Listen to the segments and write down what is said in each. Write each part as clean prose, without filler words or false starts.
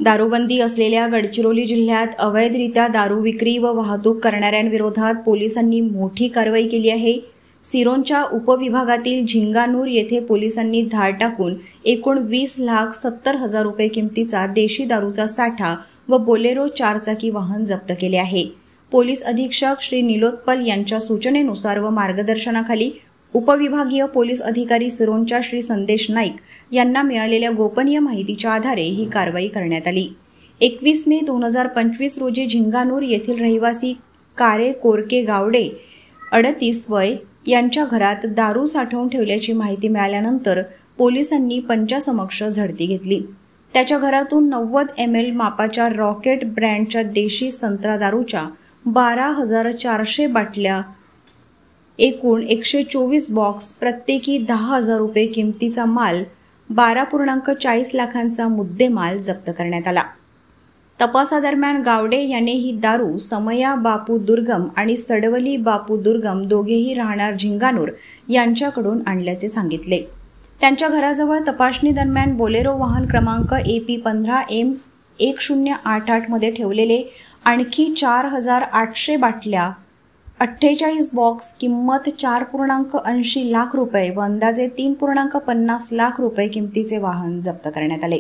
दारूबंदी असलेल्या गडचिरोली जिल्ह्यात अवैधरित्या दारू विक्री व वाहतूक करणाऱ्यांविरोधात पोलिसांनी मोठी कारवाई केली आहे। सिरोंचा उपविभागातील झिंगानूर येथे पोलिसांनी धाड टाकून एकूण 20,70,000 रुपये किमतीचा देशी दारूचा साठा व बोलेरो 4 चाकी वाहन जप्त केले आहे। पोलीस अधीक्षक श्री निलोत्पल यांच्या सूचनेनुसार व मार्गदर्शनाखाली उपविभागीय पोलीस अधिकारी सिरोंचा श्री संदेश नाईक यांना मिळालेल्या गोपनीय माहितीच्या आधारे ही कारवाई करण्यात आली। 21 मे 2025 रोजी झिंगानूर येथील रहिवासी कारे कोरके गावडे 38 वय यांच्या घरात दारू साठवून ठेवल्याची माहिती मिळाल्यानंतर पोलिसांनी पंचासमक्ष झडती घेतली। त्याच्या घरातून 90 ml मापाच्या रॉकेट ब्रँडच्या देशी संत्रा दारूच्या 12,400 बाटल्या, एकूण 124 बॉक्स, प्रत्येकी 10,000 रुपये किमतीचा माल, 12.40 लाखांचा मुद्देमाल जप्त करण्यात आला। तपासादरम्यान गावडे याने ही दारू समया बापू दुर्गम आणि सडवली बापू दुर्गम दोघेही राहणार झिंगानूर यांच्याकडून आणल्याचे सांगितले। त्यांच्या घराजवळ तपासणी दरम्यान बोलेरो वाहन क्रमांक AP15M1088 मध्ये ठेवलेले आणखी 4,800 बाटल्या, 48 बॉक्स, किंमत 4.80 लाख रुपये व अंदाजे 3.50 लाख रुपये किमतीचे वाहन जप्त करण्यात आले।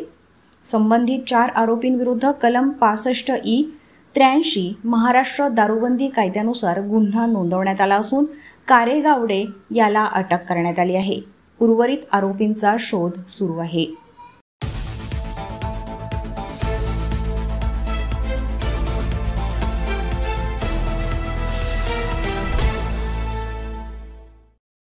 संबंधित 4 आरोपींविरुद्ध कलम 65E83 महाराष्ट्र दारूबंदी कायद्यानुसार गुन्हा नोंदवण्यात आला असून कारेगावडे याला अटक करण्यात आली आहे। उर्वरित आरोपींचा शोध सुरू आहे।